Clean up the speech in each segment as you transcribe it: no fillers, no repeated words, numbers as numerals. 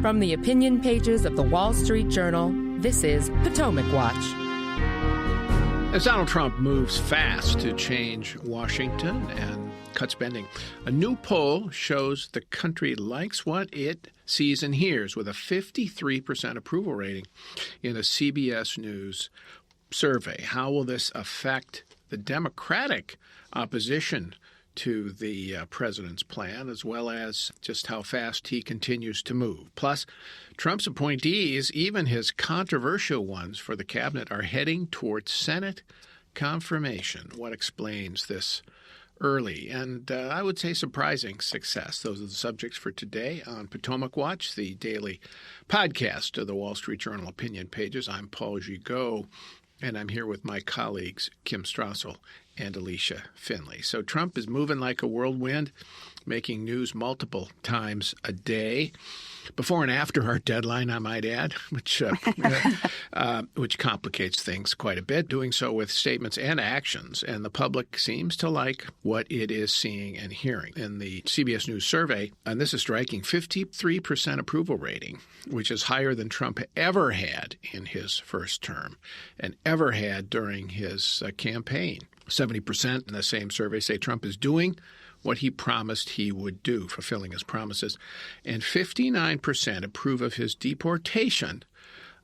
From the opinion pages of the Wall Street Journal, this is Potomac Watch. As Donald Trump moves fast to change Washington and cut spending, a new poll shows the country likes what it sees and hears, with a 53% approval rating in a CBS News survey. How will this affect the Democratic opposition to the president's plan, as well as just how fast he continues to move? Plus, Trump's appointees, even his controversial ones for the cabinet, are heading towards Senate confirmation. What explains this early and I would say surprising success? Those are the subjects for today on Potomac Watch, the daily podcast of the Wall Street Journal opinion pages. I'm Paul Gigot, and I'm here with my colleagues Kim Strassel and Alicia Finley. So Trump is moving like a whirlwind, making news multiple times a day, before and after our deadline, I might add, which complicates things quite a bit, doing so with statements and actions. And the public seems to like what it is seeing and hearing. In the CBS News survey, and this is striking, 53% approval rating, which is higher than Trump ever had in his first term and ever had during his campaign. 70% in the same survey say Trump is doing what he promised he would do, fulfilling his promises. And 59% approve of his deportation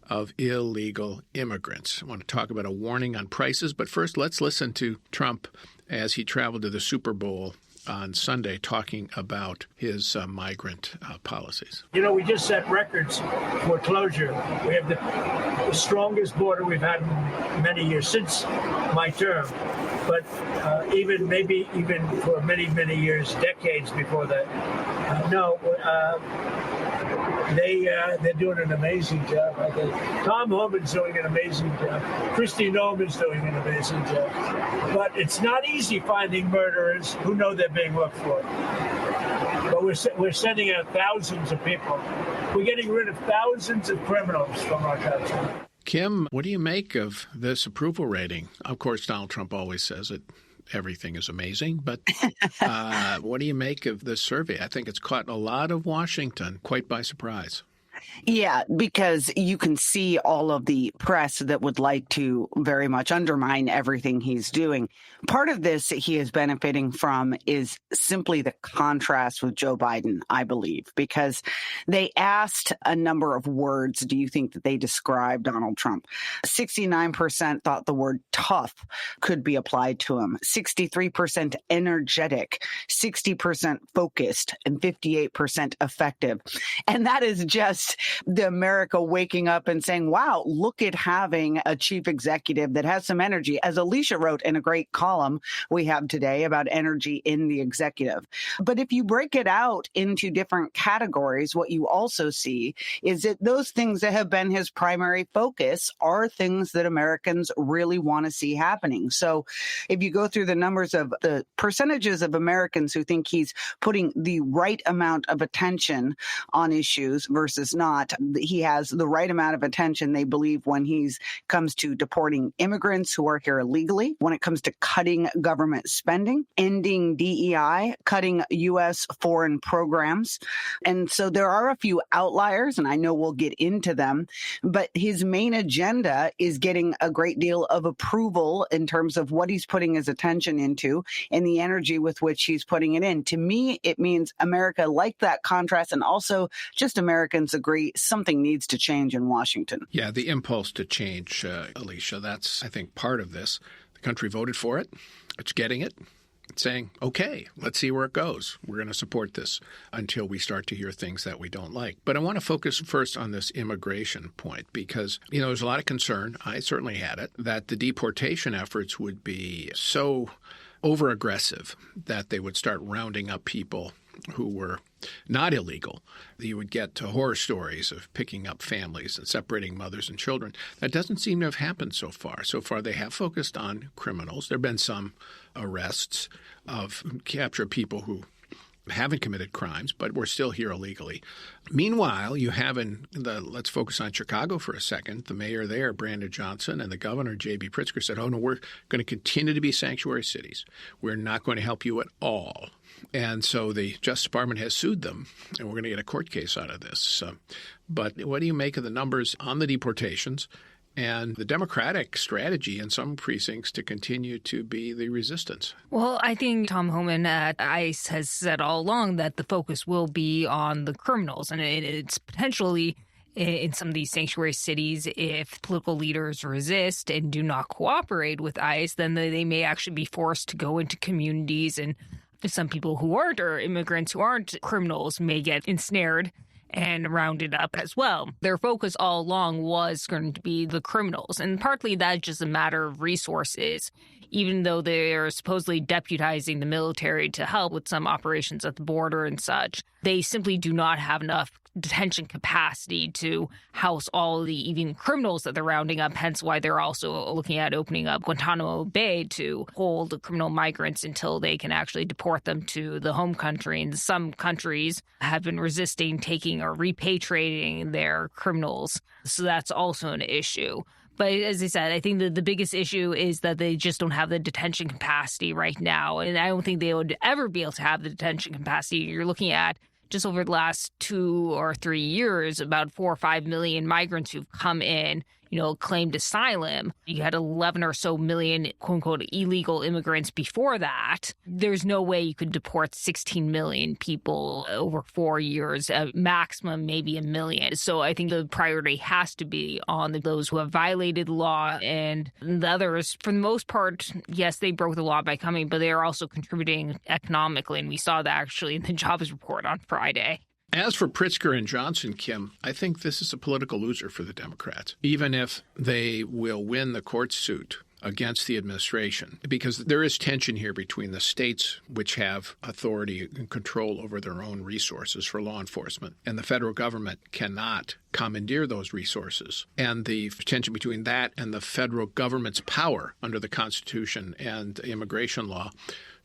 of illegal immigrants. I want to talk about a warning on prices, but first let's listen to Trump as he traveled to the Super Bowl on Sunday, talking about his migrant policies. You know, we just set records for closure. We have the strongest border we've had in many years since my term. But even for many, many years, decades before that, they're doing an amazing job. I think Tom Homan's doing an amazing job. Kristi Noem's doing an amazing job. But it's not easy finding murderers who know they're being looked for. But we're sending out thousands of people. We're getting rid of thousands of criminals from our country. Kim, what do you make of this approval rating? Of course, Donald Trump always says that everything is amazing, but what do you make of this survey? I think it's caught a lot of Washington quite by surprise. Yeah, because you can see all of the press that would like to very much undermine everything he's doing. Part of this that he is benefiting from is simply the contrast with Joe Biden, I believe, because they asked a number of words. Do you think that they describe Donald Trump? 69% thought the word tough could be applied to him. 63% energetic, 60% focused, and 58% effective. And that is just the America waking up and saying, wow, look at having a chief executive that has some energy. As Alicia wrote in a great column we have today about energy in the executive. But if you break it out into different categories, what you also see is that those things that have been his primary focus are things that Americans really want to see happening. So if you go through the numbers of the percentages of Americans who think he's putting the right amount of attention on issues versus not, he has the right amount of attention, they believe, when he comes to deporting immigrants who are here illegally, when it comes to cutting government spending, ending DEI, cutting U.S. foreign programs. And so there are a few outliers, and I know we'll get into them, but his main agenda is getting a great deal of approval in terms of what he's putting his attention into and the energy with which he's putting it in. To me, it means America liked that contrast, and also just Americans agree something needs to change in Washington. Yeah, the impulse to change, Alicia, that's, I think, part of this. The country voted for it. It's getting it. It's saying, okay, let's see where it goes. We're going to support this until we start to hear things that we don't like. But I want to focus first on this immigration point because, there's a lot of concern, I certainly had it, that the deportation efforts would be so over-aggressive that they would start rounding up people who were not illegal. You would get to horror stories of picking up families and separating mothers and children. That doesn't seem to have happened so far. So far, they have focused on criminals. There have been some arrests of capture people who haven't committed crimes, but were still here illegally. Meanwhile, you have let's focus on Chicago for a second. The mayor there, Brandon Johnson, and the governor, J.B. Pritzker, said, oh, no, we're going to continue to be sanctuary cities. We're not going to help you at all. And so the Justice Department has sued them, and we're going to get a court case out of this. But what do you make of the numbers on the deportations and the Democratic strategy in some precincts to continue to be the resistance? Well, I think Tom Homan at ICE has said all along that the focus will be on the criminals, and it's potentially in some of these sanctuary cities, if political leaders resist and do not cooperate with ICE, then they may actually be forced to go into communities, and some people who aren't, or immigrants who aren't criminals, may get ensnared and rounded up as well. Their focus all along was going to be the criminals, and partly that's just a matter of resources. Even though they're supposedly deputizing the military to help with some operations at the border and such, they simply do not have enough detention capacity to house all the even criminals that they're rounding up, hence why they're also looking at opening up Guantanamo Bay to hold criminal migrants until they can actually deport them to the home country. And some countries have been resisting taking or repatriating their criminals, so that's also an issue. But as I said, I think that the biggest issue is that they just don't have the detention capacity right now. And I don't think they would ever be able to have the detention capacity. You're looking at just over the last 2 or 3 years, about 4 or 5 million migrants who've come in, claimed asylum. You had 11 or so million, quote unquote, illegal immigrants before that. There's no way you could deport 16 million people over 4 years, maximum maybe 1 million. So I think the priority has to be on those who have violated the law, and the others, for the most part, yes, they broke the law by coming, but they are also contributing economically. And we saw that actually in the jobs report on Friday. As for Pritzker and Johnson, Kim, I think this is a political loser for the Democrats, even if they will win the court suit against the administration, because there is tension here between the states, which have authority and control over their own resources for law enforcement, and the federal government cannot commandeer those resources. And the tension between that and the federal government's power under the Constitution and immigration law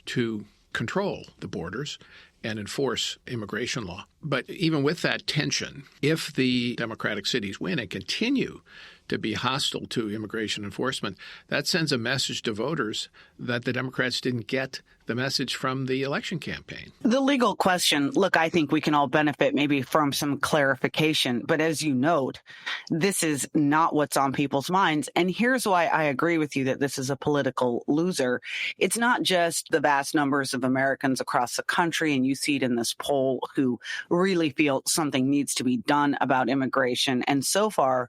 to control the borders and enforce immigration law. But even with that tension, if the Democratic cities win and continue to be hostile to immigration enforcement, that sends a message to voters that the Democrats didn't get the message from the election campaign. The legal question, look, I think we can all benefit maybe from some clarification. But as you note, this is not what's on people's minds. And here's why I agree with you that this is a political loser. It's not just the vast numbers of Americans across the country, and you see it in this poll, who really feel something needs to be done about immigration, and so far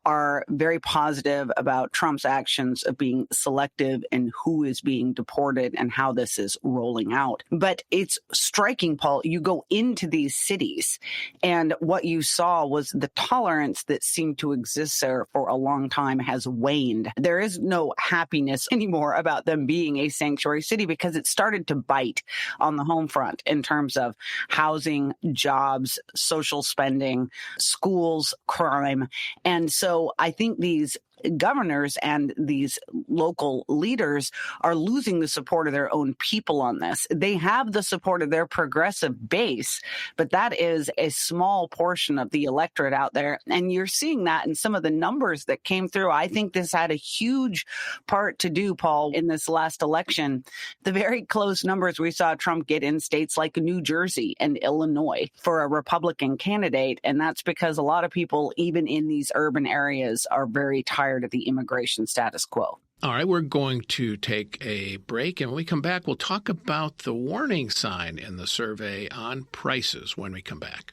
are very positive about Trump's actions of being selective in who is being deported and how this is rolling out. But it's striking, Paul. You go into these cities, and what you saw was the tolerance that seemed to exist there for a long time has waned. There is no happiness anymore about them being a sanctuary city, because it started to bite on the home front in terms of housing, jobs, social spending, schools, crime. And so I think these governors and these local leaders are losing the support of their own people on this. They have the support of their progressive base, but that is a small portion of the electorate out there. And you're seeing that in some of the numbers that came through. I think this had a huge part to do, Paul, in this last election. The very close numbers we saw Trump get in states like New Jersey and Illinois for a Republican candidate. And that's because a lot of people, even in these urban areas, are very tired of the immigration status quo. All right, we're going to take a break, and when we come back, we'll talk about the warning sign in the survey on prices when we come back.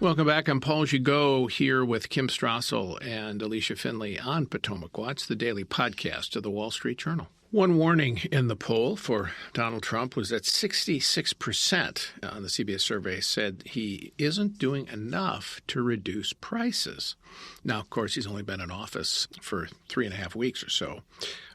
Welcome back. I'm Paul Gigot here with Kim Strassel and Alicia Finley on Potomac Watch, the daily podcast of the Wall Street Journal. One warning in the poll for Donald Trump was that 66% on the CBS survey said he isn't doing enough to reduce prices. Now, of course, he's only been in office for 3.5 weeks or so.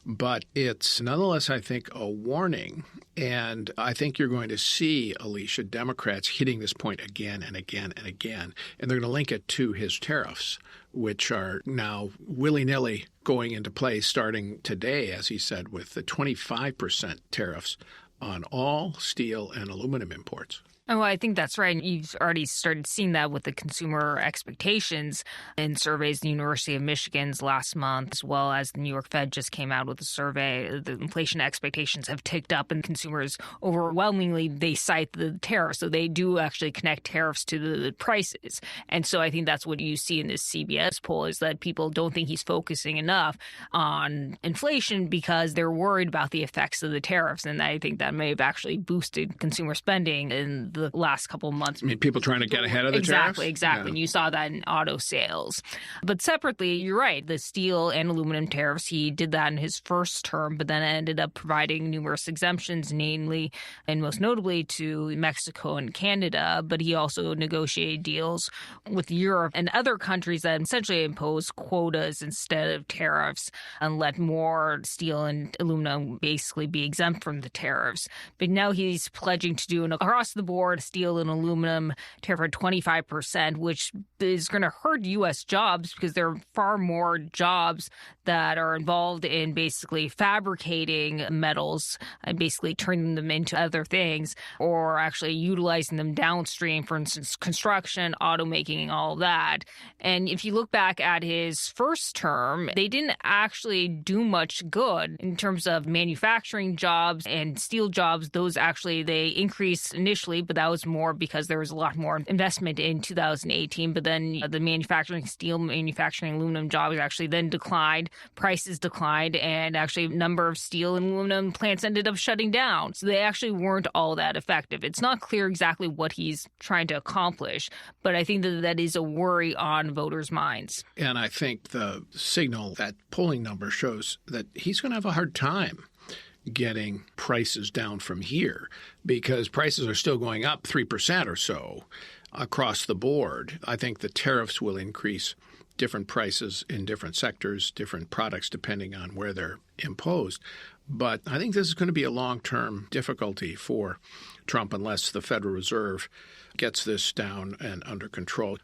But it's nonetheless, I think, a warning. And I think you're going to see, Alicia, Democrats hitting this point again and again and again. And they're going to link it to his tariffs, which are now willy-nilly going into place starting today, as he said, with the 25% tariffs on all steel and aluminum imports. Oh, I think that's right. You've already started seeing that with the consumer expectations in surveys. The University of Michigan's last month, as well as the New York Fed just came out with a survey. The inflation expectations have ticked up, and consumers overwhelmingly, they cite the tariffs. So they do actually connect tariffs to the prices. And so I think that's what you see in this CBS poll, is that people don't think he's focusing enough on inflation because they're worried about the effects of the tariffs. And I think that may have actually boosted consumer spending in the last couple of months. I mean, people trying to get ahead of the tariffs? Exactly. Yeah. And you saw that in auto sales. But separately, you're right, the steel and aluminum tariffs, he did that in his first term, but then ended up providing numerous exemptions, namely and most notably to Mexico and Canada. But he also negotiated deals with Europe and other countries that essentially imposed quotas instead of tariffs and let more steel and aluminum basically be exempt from the tariffs. But now he's pledging to do an across-the-board steel and aluminum tariff at 25%, which is going to hurt U.S. jobs because there are far more jobs that are involved in basically fabricating metals and basically turning them into other things, or actually utilizing them downstream, for instance, construction, automaking, all of that. And if you look back at his first term, they didn't actually do much good in terms of manufacturing jobs and steel jobs. Those actually, they increased initially, but that was more because there was a lot more investment in 2018. But then the manufacturing, steel manufacturing, aluminum jobs actually then declined, prices declined, and actually a number of steel and aluminum plants ended up shutting down. So they actually weren't all that effective. It's not clear exactly what he's trying to accomplish, but I think that that is a worry on voters' minds. And I think the signal, that polling number shows that he's going to have a hard time getting prices down from here because prices are still going up 3% or so across the board. I think the tariffs will increase different prices in different sectors, different products, depending on where they're imposed. But I think this is going to be a long-term difficulty for Trump unless the Federal Reserve gets this down and under control.